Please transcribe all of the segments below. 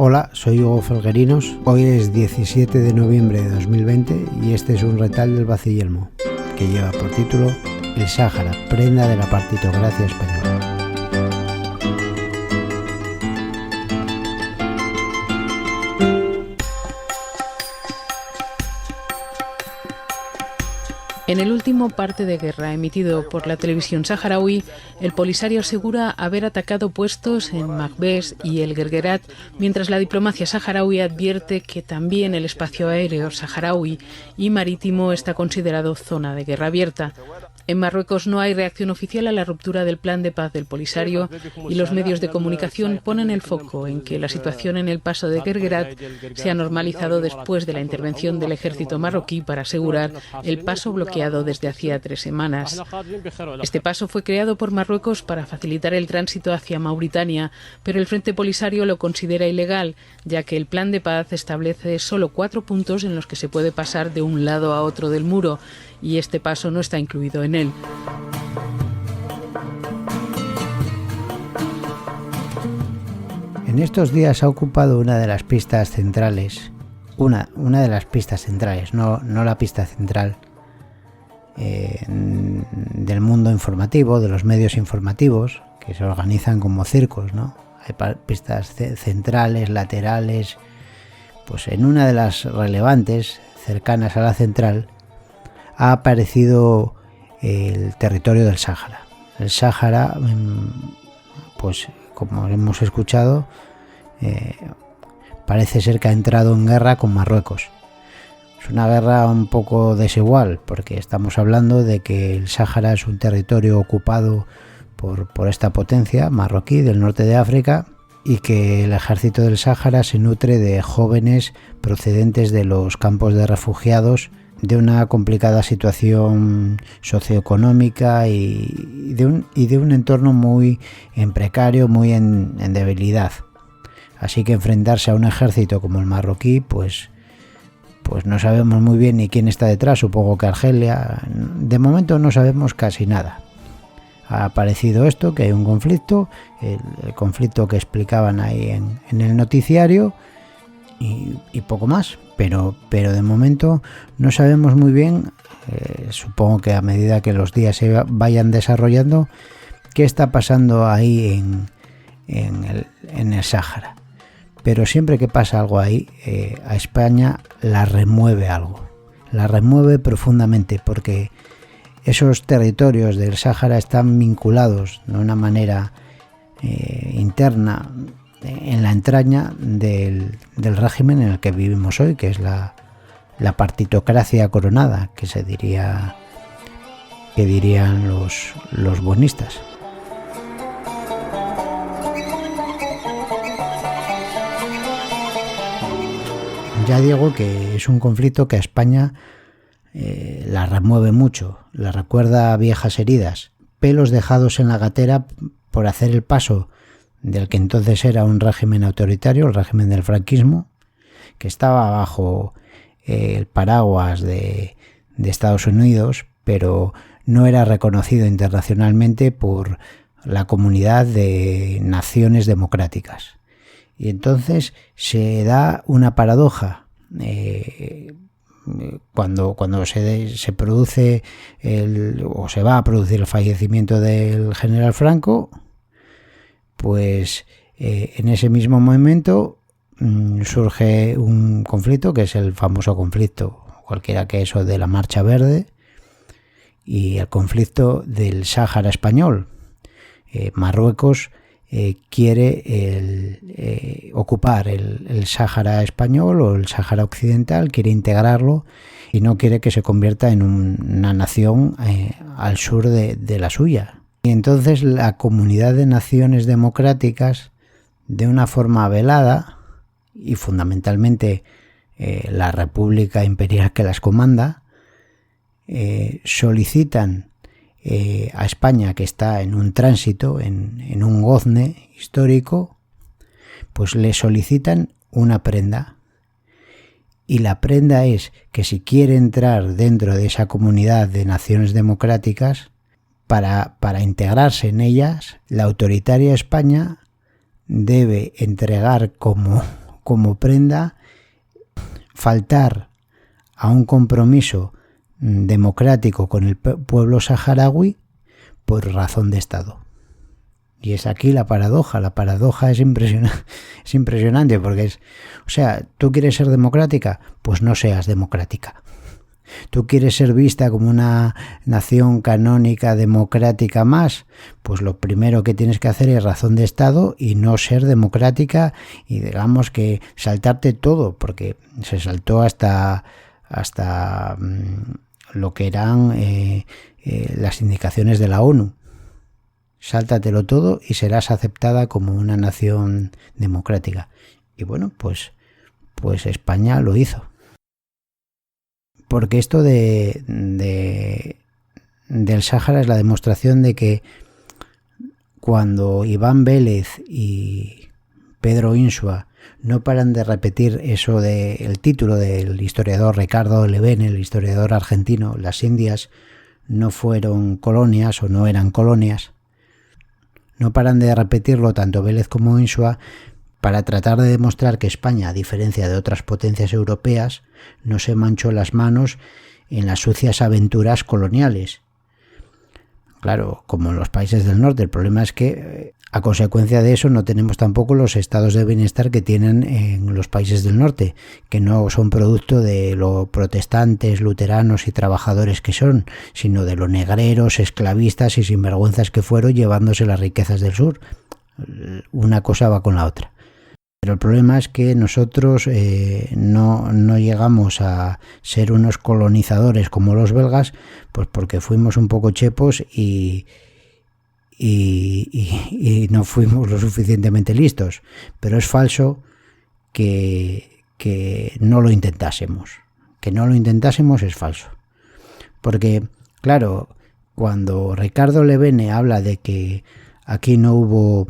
Hola, soy Hugo Felguerinos. Hoy es 17 de noviembre de 2020 y este es un retail del Baciyelmo, que lleva por título El Sáhara, prenda de la partitocracia española. En el último parte de guerra emitido por la televisión saharaui, el Polisario asegura haber atacado puestos en Maghbes y el Guerguerat, mientras la diplomacia saharaui advierte que también el espacio aéreo saharaui y marítimo está considerado zona de guerra abierta. En Marruecos no hay reacción oficial a la ruptura del plan de paz del Polisario y los medios de comunicación ponen el foco en que la situación en el paso de Guerguerat se ha normalizado después de la intervención del ejército marroquí para asegurar el paso bloqueado desde hacía 3 semanas. Este paso fue creado por Marruecos para facilitar el tránsito hacia Mauritania, pero el Frente Polisario lo considera ilegal, ya que el plan de paz establece solo 4 puntos en los que se puede pasar de un lado a otro del muro, y este paso no está incluido en él. En estos días ha ocupado una de las pistas centrales, una de las pistas centrales, no la pista central del mundo informativo, de los medios informativos, que se organizan como circos, ¿no? Hay pistas centrales, laterales. Pues en una de las relevantes, cercanas a la central, ha aparecido el territorio del Sáhara. El Sáhara, pues como hemos escuchado, parece ser que ha entrado en guerra con Marruecos. Es una guerra un poco desigual, porque estamos hablando de que el Sáhara es un territorio ocupado por esta potencia marroquí del norte de África, y que el ejército del Sáhara se nutre de jóvenes procedentes de los campos de refugiados, de una complicada situación socioeconómica y de un entorno muy precario, muy en debilidad. Así que enfrentarse a un ejército como el marroquí, pues no sabemos muy bien ni quién está detrás. Supongo que Argelia. De momento no sabemos casi nada. Ha aparecido esto, que hay un conflicto, el conflicto que explicaban ahí en el noticiario, y poco más. Pero de momento no sabemos muy bien, supongo que a medida que los días se vayan desarrollando, qué está pasando ahí en el Sáhara. Pero siempre que pasa algo ahí, a España la remueve algo, la remueve profundamente, porque esos territorios del Sáhara están vinculados de una manera interna en la entraña del régimen en el que vivimos hoy, que es la partitocracia coronada, que dirían los buenistas. Ya digo que es un conflicto que a España la remueve mucho, la recuerda a viejas heridas, pelos dejados en la gatera por hacer el paso del que entonces era un régimen autoritario, el régimen del franquismo, que estaba bajo el paraguas de Estados Unidos, pero no era reconocido internacionalmente por la comunidad de naciones democráticas. Y entonces se da una paradoja. Cuando se produce o se va a producir el fallecimiento del general Franco, pues en ese mismo momento surge un conflicto, que es el famoso conflicto, cualquiera que eso, de la Marcha Verde, y el conflicto del Sáhara español. Marruecos quiere ocupar el Sáhara español o el Sáhara occidental, quiere integrarlo y no quiere que se convierta en una nación al sur de la suya. Y entonces la comunidad de naciones democráticas, de una forma velada, y fundamentalmente la República Imperial que las comanda, solicitan a España, que está en un tránsito, en un gozne histórico, pues le solicitan una prenda. Y la prenda es que si quiere entrar dentro de esa comunidad de naciones democráticas, para integrarse en ellas, la autoritaria España debe entregar como prenda faltar a un compromiso democrático con el pueblo saharaui por razón de Estado. Y es aquí la paradoja es impresionante porque ¿tú quieres ser democrática? Pues no seas democrática. ¿Tú quieres ser vista como una nación canónica democrática más? Pues lo primero que tienes que hacer es razón de Estado y no ser democrática y digamos que saltarte todo, porque se saltó hasta lo que eran las indicaciones de la ONU. Sáltatelo todo y serás aceptada como una nación democrática. Y bueno, pues España lo hizo. Porque esto del Sáhara es la demostración de que cuando Iván Vélez y Pedro Insua no paran de repetir eso del título del historiador Ricardo Levene, el historiador argentino, las Indias no fueron colonias o no eran colonias, no paran de repetirlo tanto Vélez como Insua para tratar de demostrar que España, a diferencia de otras potencias europeas, no se manchó las manos en las sucias aventuras coloniales. Claro, como en los países del norte, el problema es que a consecuencia de eso no tenemos tampoco los estados de bienestar que tienen en los países del norte, que no son producto de lo protestantes, luteranos y trabajadores que son, sino de lo negreros, esclavistas y sinvergüenzas que fueron llevándose las riquezas del sur. Una cosa va con la otra. Pero el problema es que nosotros no llegamos a ser unos colonizadores como los belgas, pues porque fuimos un poco chepos y no fuimos lo suficientemente listos. Pero es falso que no lo intentásemos. Que no lo intentásemos es falso. Porque, claro, cuando Ricardo Levene habla de que aquí no hubo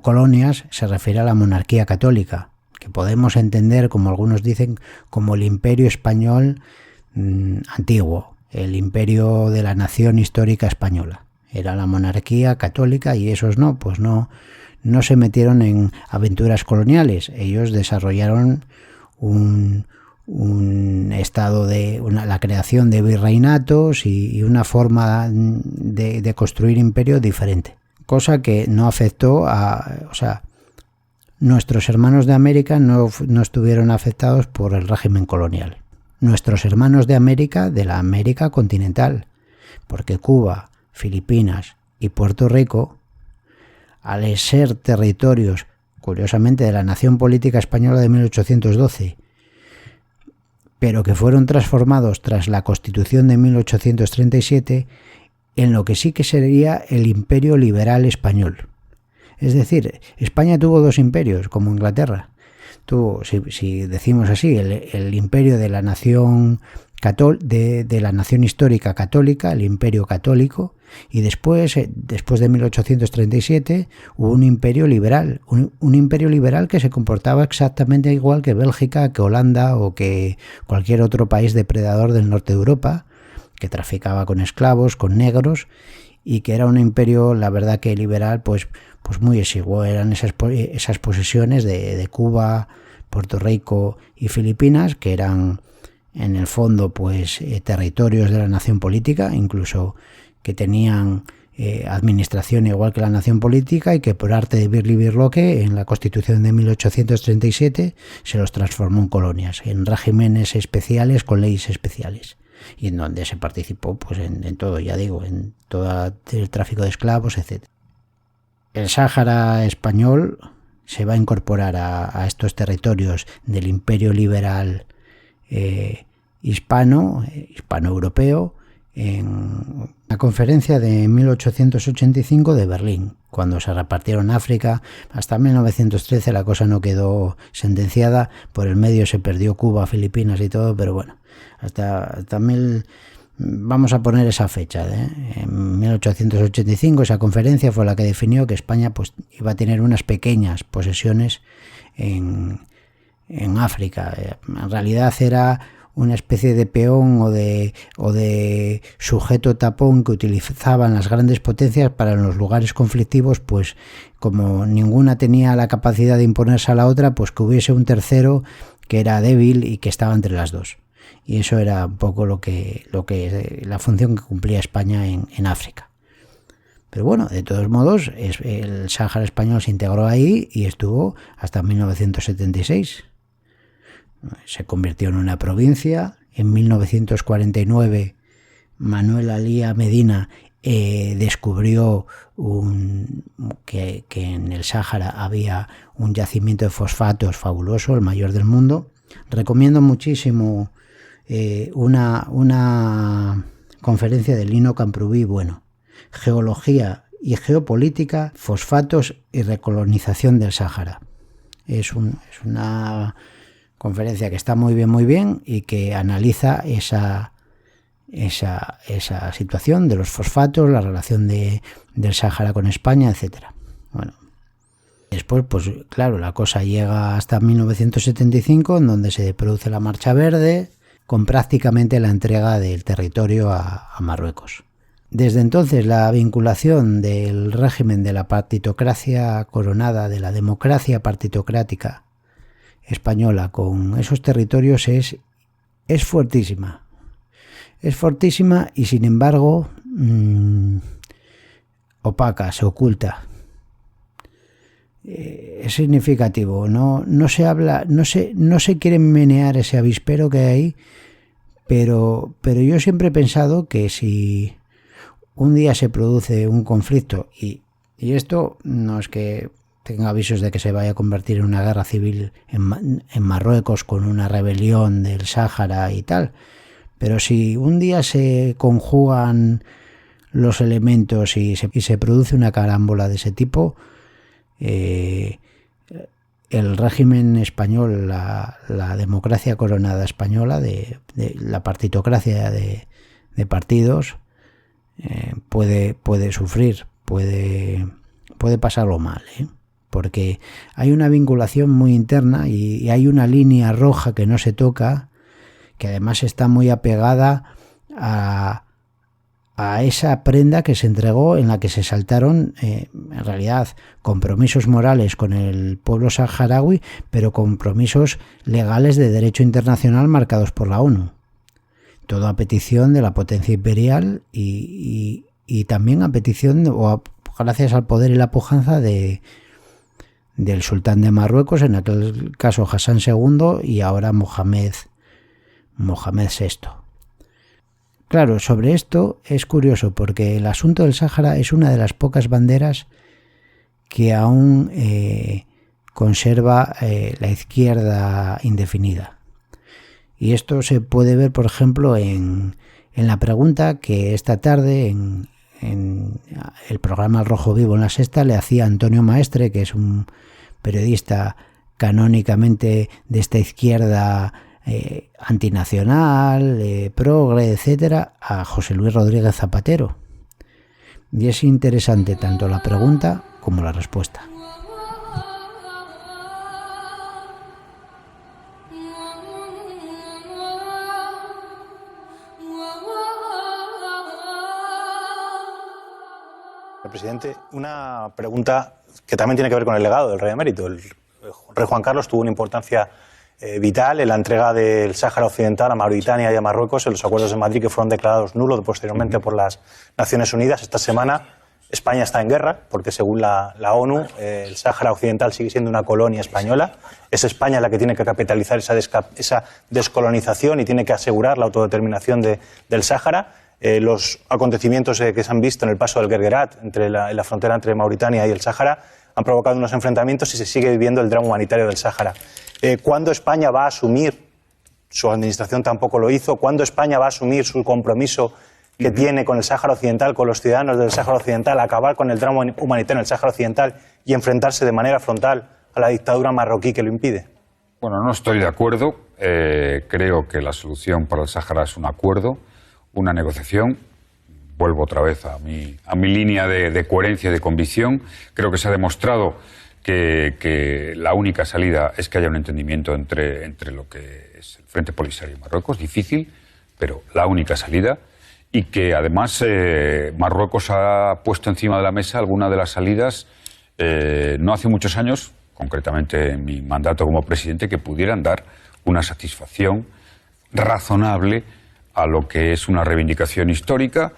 colonias, se refiere a la monarquía católica, que podemos entender, como algunos dicen, como el imperio español antiguo, el imperio de la nación histórica española. Era la monarquía católica y esos no se metieron en aventuras coloniales. Ellos desarrollaron un estado la creación de virreinatos y una forma de construir imperio diferente. Cosa que no afectó nuestros hermanos de América no estuvieron afectados por el régimen colonial. Nuestros hermanos de América, de la América continental, porque Cuba, Filipinas y Puerto Rico, al ser territorios, curiosamente, de la nación política española de 1812, pero que fueron transformados tras la Constitución de 1837, en lo que sí que sería el imperio liberal español. Es decir, España tuvo dos imperios, como Inglaterra. Tuvo, si decimos así, el imperio de la nación de la nación histórica católica, el imperio católico, y después de 1837 hubo un imperio liberal, un imperio liberal que se comportaba exactamente igual que Bélgica, que Holanda o que cualquier otro país depredador del norte de Europa, que traficaba con esclavos, con negros, y que era un imperio, la verdad que liberal, pues muy exiguo. Eran esas posesiones de Cuba, Puerto Rico y Filipinas, que eran en el fondo territorios de la nación política, incluso que tenían administración igual que la nación política, y que por arte de Birlibirloque en la Constitución de 1837 se los transformó en colonias, en regímenes especiales con leyes especiales, y en donde se participó en todo, ya digo, en todo el tráfico de esclavos, etc. El Sáhara español se va a incorporar a estos territorios del imperio liberal hispano-europeo en la conferencia de 1885 de Berlín, cuando se repartieron África. Hasta 1913 la cosa no quedó sentenciada, por el medio se perdió Cuba, Filipinas y todo, pero bueno, hasta vamos a poner esa fecha, en 1885 esa conferencia fue la que definió que España iba a tener unas pequeñas posesiones en África. En realidad era una especie de peón o de sujeto tapón que utilizaban las grandes potencias para los lugares conflictivos, pues como ninguna tenía la capacidad de imponerse a la otra, pues que hubiese un tercero que era débil y que estaba entre las dos. Y eso era un poco la función que cumplía España en África. Pero bueno, de todos modos, el Sáhara español se integró ahí y estuvo hasta 1976. Se convirtió en una provincia. En 1949 Manuel Alía Medina descubrió que en el Sáhara había un yacimiento de fosfatos fabuloso, el mayor del mundo. Recomiendo muchísimo una conferencia de Lino Camprubí, bueno, Geología y Geopolítica, Fosfatos y Recolonización del Sáhara. Es una conferencia que está muy bien y que analiza esa situación de los fosfatos, la relación del Sáhara con España, etcétera. Bueno, después, pues claro, la cosa llega hasta 1975, en donde se produce la Marcha Verde, con prácticamente la entrega del territorio a Marruecos. Desde entonces, la vinculación del régimen de la partitocracia coronada, de la democracia partitocrática española con esos territorios es fuertísima. Es fortísima y sin embargo opaca, se oculta. Es significativo, no se habla, no se quiere menear ese avispero que hay ahí, pero yo siempre he pensado que si un día se produce un conflicto y esto no es que tenga avisos de que se vaya a convertir en una guerra civil en Marruecos con una rebelión del Sáhara y tal, pero si un día se conjugan los elementos y se produce una carámbola de ese tipo, el régimen español, la democracia coronada española, de la partitocracia de partidos, puede sufrir, puede pasarlo mal, porque hay una vinculación muy interna y hay una línea roja que no se toca, que además está muy apegada a esa prenda que se entregó, en la que se saltaron en realidad compromisos morales con el pueblo saharaui, pero compromisos legales de derecho internacional marcados por la ONU. Todo a petición de la potencia imperial y también a petición gracias al poder y la pujanza del sultán de Marruecos, en aquel caso Hassan II, y ahora Mohamed VI. Claro, sobre esto es curioso porque el asunto del Sáhara es una de las pocas banderas que aún conserva la izquierda indefinida. Y esto se puede ver, por ejemplo, en la pregunta que esta tarde en el programa El Rojo Vivo en La Sexta le hacía Antonio Maestre, que es un periodista canónicamente de esta izquierda antinacional, progre, etcétera, a José Luis Rodríguez Zapatero. Y es interesante tanto la pregunta como la respuesta. Presidente, una pregunta que también tiene que ver con el legado del rey emérito. El rey Juan Carlos tuvo una importancia vital en la entrega del Sáhara Occidental a Mauritania y a Marruecos en los acuerdos de Madrid, que fueron declarados nulos posteriormente por las Naciones Unidas. Esta semana España está en guerra porque, según la ONU, el Sáhara Occidental sigue siendo una colonia española. Es España la que tiene que capitalizar esa descolonización y tiene que asegurar la autodeterminación del Sáhara. Los acontecimientos que se han visto en el paso del Guerguerat, en la frontera entre Mauritania y el Sáhara, han provocado unos enfrentamientos y se sigue viviendo el drama humanitario del Sáhara. ¿Cuándo España va a asumir, su administración tampoco lo hizo, cuándo España va a asumir su compromiso que tiene con el Sáhara Occidental, con los ciudadanos del Sáhara Occidental, acabar con el drama humanitario en el Sáhara Occidental y enfrentarse de manera frontal a la dictadura marroquí que lo impide? Bueno, no estoy de acuerdo. Creo que la solución para el Sáhara es un acuerdo, una negociación. Vuelvo otra vez a mi línea de coherencia y de convicción. Creo que se ha demostrado que la única salida es que haya un entendimiento entre lo que es el Frente Polisario y Marruecos, difícil, pero la única salida, y que además Marruecos ha puesto encima de la mesa alguna de las salidas no hace muchos años, concretamente en mi mandato como presidente, que pudieran dar una satisfacción razonable a lo que es una reivindicación histórica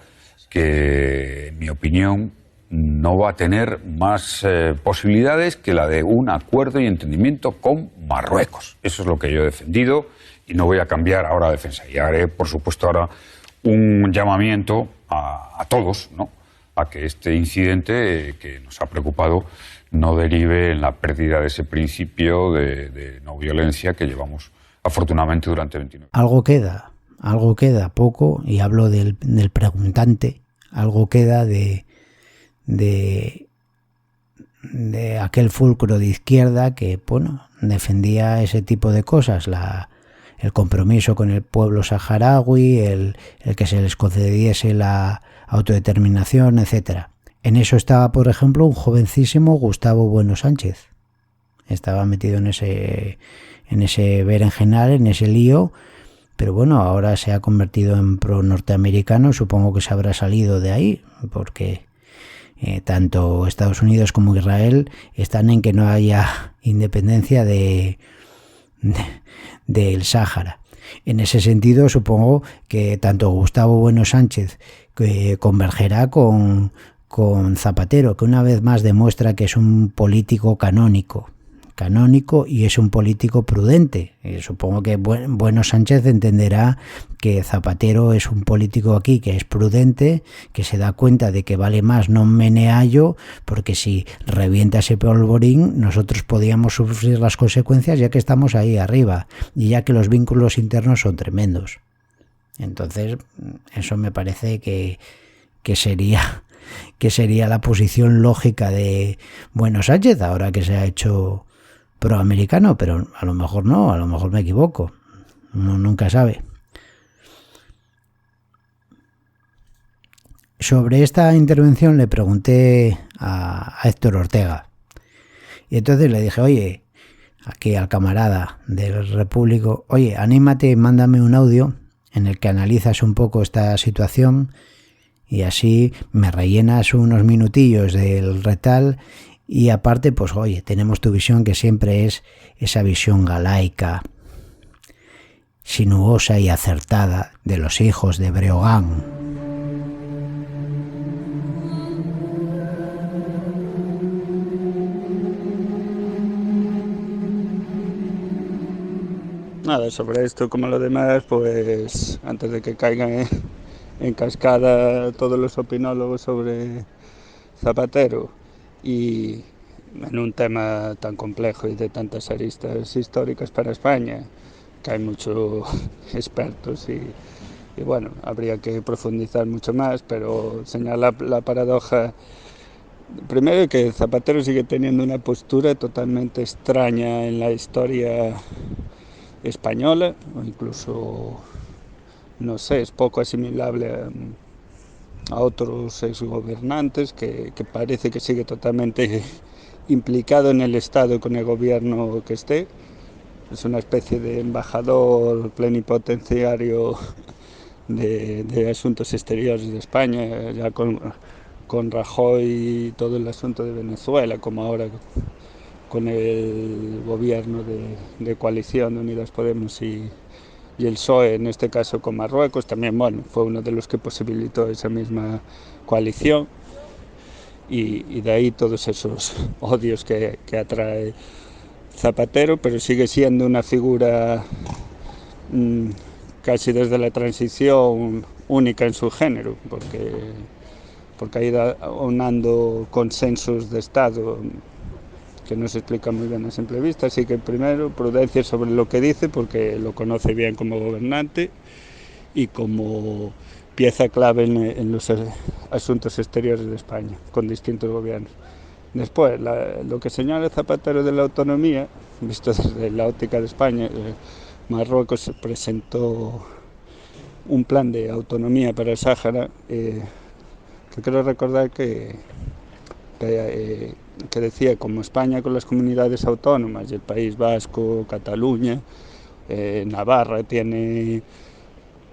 que, en mi opinión, no va a tener más posibilidades que la de un acuerdo y entendimiento con Marruecos. Eso es lo que yo he defendido y no voy a cambiar ahora de defensa. Y haré, por supuesto, ahora un llamamiento a todos, ¿no?, a que este incidente que nos ha preocupado no derive en la pérdida de ese principio de no violencia que llevamos afortunadamente durante 29 años. Algo queda, poco, y hablo del preguntante, algo queda de aquel fulcro de izquierda que, bueno, defendía ese tipo de cosas, el compromiso con el pueblo saharaui, el que se les concediese la autodeterminación, etcétera. En eso estaba, por ejemplo, un jovencísimo Gustavo Bueno Sánchez. Estaba metido en ese berenjenal, en ese lío, pero bueno, ahora se ha convertido en pro norteamericano. Supongo que se habrá salido de ahí, porque tanto Estados Unidos como Israel están en que no haya independencia del Sáhara. En ese sentido, supongo que tanto Gustavo Bueno Sánchez convergerá con Zapatero, que una vez más demuestra que es un político canónico y es un político prudente. Supongo que Bueno Sánchez entenderá que Zapatero es un político aquí que es prudente, que se da cuenta de que vale más no meneallo, porque si revienta ese polvorín nosotros podíamos sufrir las consecuencias, ya que estamos ahí arriba y ya que los vínculos internos son tremendos. Entonces eso me parece que sería la posición lógica de Bueno Sánchez, ahora que se ha hecho proamericano, pero a lo mejor no, a lo mejor me equivoco, uno nunca sabe. Sobre esta intervención le pregunté a Héctor Ortega, y entonces le dije, oye, aquí al camarada del Repúblico, oye, anímate, mándame un audio en el que analizas un poco esta situación y así me rellenas unos minutillos del retal. Y aparte, pues oye, tenemos tu visión, que siempre es esa visión galaica, sinuosa y acertada de los hijos de Breogán. Nada, sobre esto como lo demás, pues antes de que caigan en cascada todos los opinólogos sobre Zapatero, y en un tema tan complejo y de tantas aristas históricas para España, que hay muchos expertos y bueno, habría que profundizar mucho más, pero señala la paradoja, primero, que Zapatero sigue teniendo una postura totalmente extraña en la historia española, o incluso, no sé, es poco asimilable a otros exgobernantes, que parece que sigue totalmente implicado en el Estado con el gobierno que esté. Es una especie de embajador plenipotenciario de asuntos exteriores de España, ya con Rajoy y todo el asunto de Venezuela, como ahora con el gobierno de coalición de Unidas Podemos y el PSOE, en este caso con Marruecos. También, bueno, fue uno de los que posibilitó esa misma coalición, y de ahí todos esos odios que atrae Zapatero, pero sigue siendo una figura casi desde la transición única en su género, porque ha ido aunando consensos de Estado que no se explica muy bien a simple vista. Así que primero, prudencia sobre lo que dice, porque lo conoce bien como gobernante y como pieza clave en los asuntos exteriores de España, con distintos gobiernos. Después, lo que señala Zapatero de la autonomía, visto desde la óptica de España, Marruecos presentó un plan de autonomía para el Sáhara, que quiero recordar que que decía, como España con las comunidades autónomas, el País Vasco, Cataluña, Navarra tiene,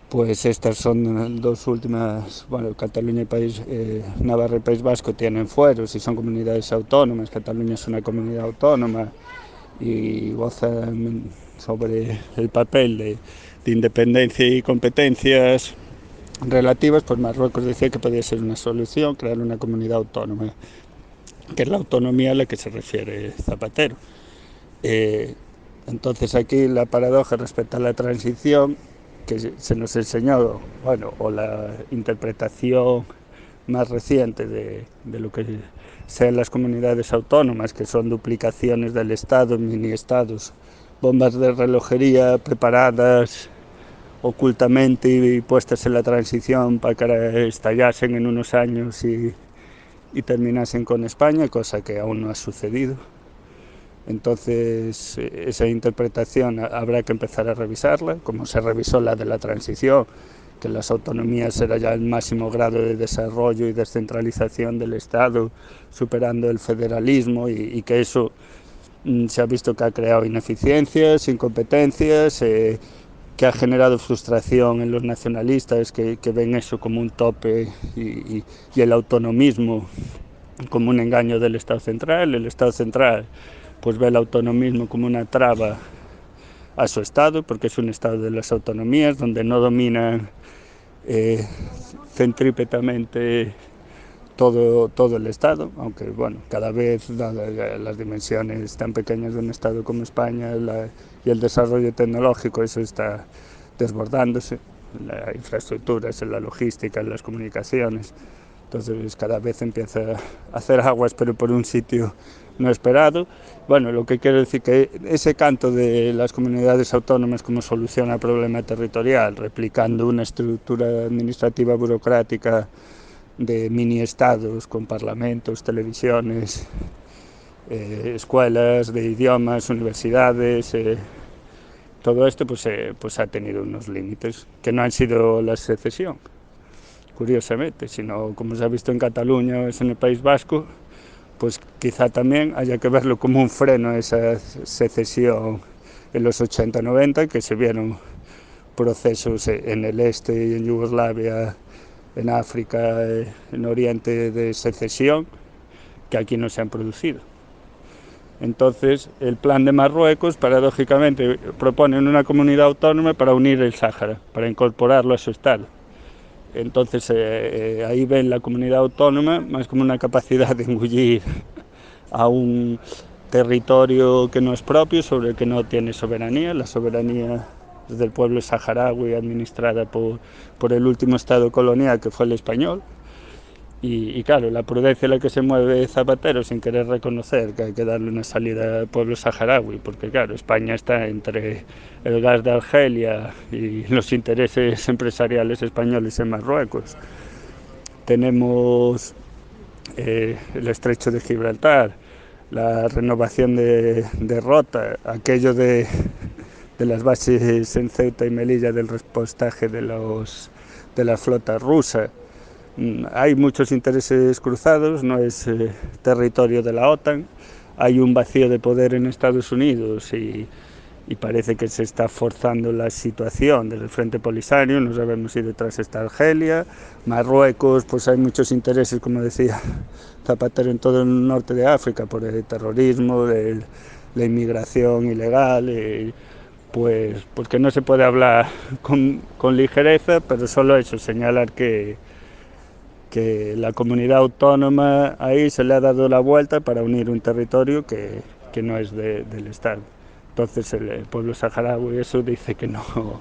pues estas son dos últimas, bueno, Cataluña y Navarra y País Vasco tienen fueros y son comunidades autónomas. Cataluña es una comunidad autónoma y goza sobre el papel de independencia y competencias relativas. Pues Marruecos decía que podía ser una solución crear una comunidad autónoma, que es la autonomía a la que se refiere Zapatero. Entonces aquí la paradoja respecto a la transición que se nos enseñó, bueno, o la interpretación más reciente de lo que sean las comunidades autónomas, que son duplicaciones del Estado, mini estados, bombas de relojería preparadas ocultamente y puestas en la transición para que estallasen en unos años y terminasen con España, cosa que aún no ha sucedido. Entonces esa interpretación habrá que empezar a revisarla, como se revisó la de la transición, que las autonomías era ya el máximo grado de desarrollo y descentralización del Estado, superando el federalismo, y que eso se ha visto que ha creado ineficiencias, incompetencias, que ha generado frustración en los nacionalistas que ven eso como un tope y el autonomismo como un engaño del Estado central. El Estado central pues ve el autonomismo como una traba a su Estado, porque es un Estado de las autonomías donde no dominan centrípetamente todo el Estado, aunque bueno, cada vez las dimensiones tan pequeñas de un Estado como España y el desarrollo tecnológico, eso está desbordándose, en las infraestructuras, en la logística, en las comunicaciones. Entonces cada vez empieza a hacer aguas, pero por un sitio no esperado. Bueno, lo que quiero decir que ese canto de las comunidades autónomas como solución al problema territorial, replicando una estructura administrativa burocrática de mini estados con parlamentos, televisiones, escuelas de idiomas, universidades, todo esto pues ha tenido unos límites que no han sido la secesión, curiosamente, sino como se ha visto en Cataluña o en el País Vasco, pues quizá también haya que verlo como un freno a esa secesión en los 80-90, que se vieron procesos en el este y en Yugoslavia, en África, en Oriente, de secesión, que aquí no se han producido. Entonces, el plan de Marruecos, paradójicamente, propone una comunidad autónoma para unir el Sáhara, para incorporarlo a su Estado. Entonces, ahí ven la comunidad autónoma más como una capacidad de engullir a un territorio que no es propio, sobre el que no tiene soberanía. La soberanía es del pueblo saharaui, administrada por el último Estado colonial, que fue el español. Y claro, la prudencia en la que se mueve Zapatero, sin querer reconocer que hay que darle una salida al pueblo saharaui, porque claro, España está entre el gas de Argelia y los intereses empresariales españoles en Marruecos. Tenemos el estrecho de Gibraltar, la renovación de Rota, aquello de las bases en Ceuta y Melilla del repostaje de la flota rusa. Hay muchos intereses cruzados, no es territorio de la OTAN, hay un vacío de poder en Estados Unidos y parece que se está forzando la situación desde el Frente Polisario. No sabemos si detrás está Argelia, Marruecos, pues hay muchos intereses, como decía Zapatero, en todo el norte de África, por el terrorismo, la inmigración ilegal, pues porque no se puede hablar con ligereza, pero solo eso, señalar que la comunidad autónoma ahí se le ha dado la vuelta para unir un territorio que no es del Estado. Entonces el pueblo saharaui eso dice que no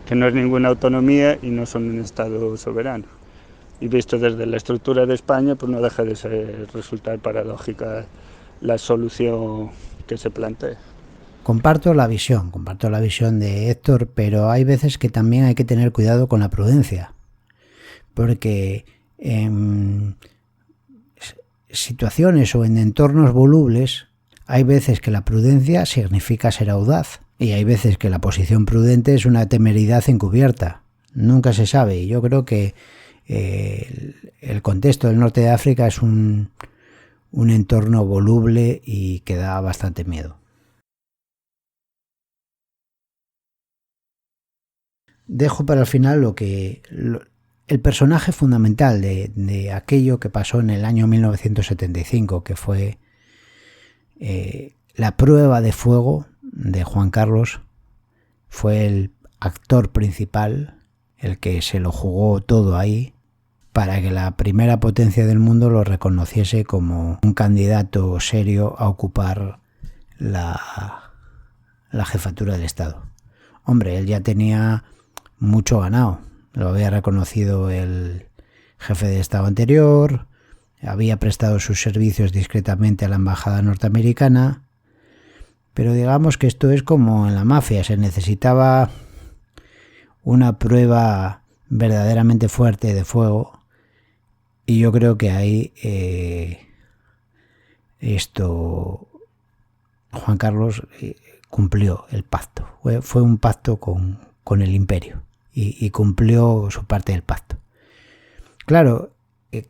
es ninguna autonomía y no son un Estado soberano. Y visto desde la estructura de España, pues no deja de resultar paradójica la solución que se plantea. Comparto la visión de Héctor, pero hay veces que también hay que tener cuidado con la prudencia, porque en situaciones o en entornos volubles hay veces que la prudencia significa ser audaz y hay veces que la posición prudente es una temeridad encubierta. Nunca se sabe, y yo creo que el contexto del norte de África es un un entorno voluble y que da bastante miedo. Dejo para el final el personaje fundamental de aquello que pasó en el año 1975, que fue la prueba de fuego de Juan Carlos. Fue el actor principal, el que se lo jugó todo ahí para que la primera potencia del mundo lo reconociese como un candidato serio a ocupar la jefatura del Estado. Hombre, él ya tenía mucho ganado. Lo había reconocido el jefe de Estado anterior, había prestado sus servicios discretamente a la embajada norteamericana, pero digamos que esto es como en la mafia, se necesitaba una prueba verdaderamente fuerte de fuego, y yo creo que ahí Juan Carlos cumplió el pacto. Fue un pacto con el imperio y cumplió su parte del pacto. Claro,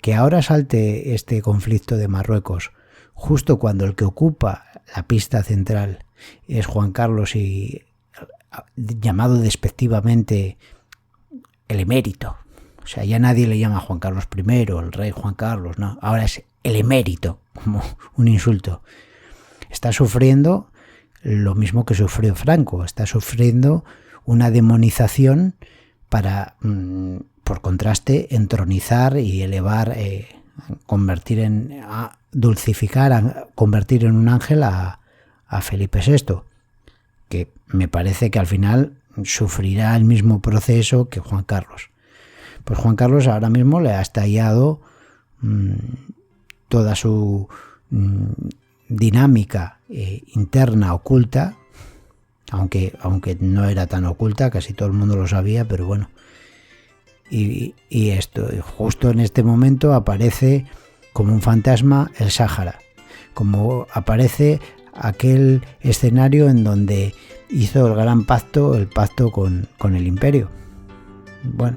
que ahora salte este conflicto de Marruecos justo cuando el que ocupa la pista central es Juan Carlos y llamado despectivamente el emérito. O sea, ya nadie le llama Juan Carlos I, el rey Juan Carlos, no. Ahora es el emérito, como un insulto. Está sufriendo lo mismo que sufrió Franco, está sufriendo una demonización para, por contraste, entronizar y elevar, dulcificar, convertir en un ángel a Felipe VI, que me parece que al final sufrirá el mismo proceso que Juan Carlos. Pues Juan Carlos ahora mismo le ha estallado toda su dinámica interna oculta, aunque no era tan oculta, casi todo el mundo lo sabía, pero bueno. Y esto, justo en este momento aparece como un fantasma el Sáhara, como aparece aquel escenario en donde hizo el gran pacto, el pacto con el imperio. Bueno,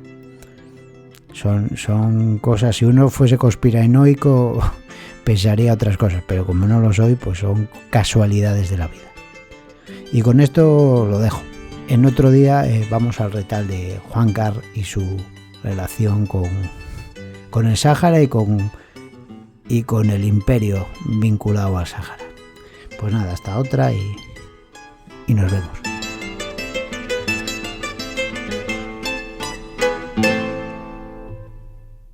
son cosas, si uno fuese conspiranoico pensaría otras cosas, pero como no lo soy, pues son casualidades de la vida. Y con esto lo dejo. En otro día vamos al retal de Juan Carlos y su relación con el Sáhara y con el imperio vinculado al Sáhara. Pues nada, hasta otra y nos vemos.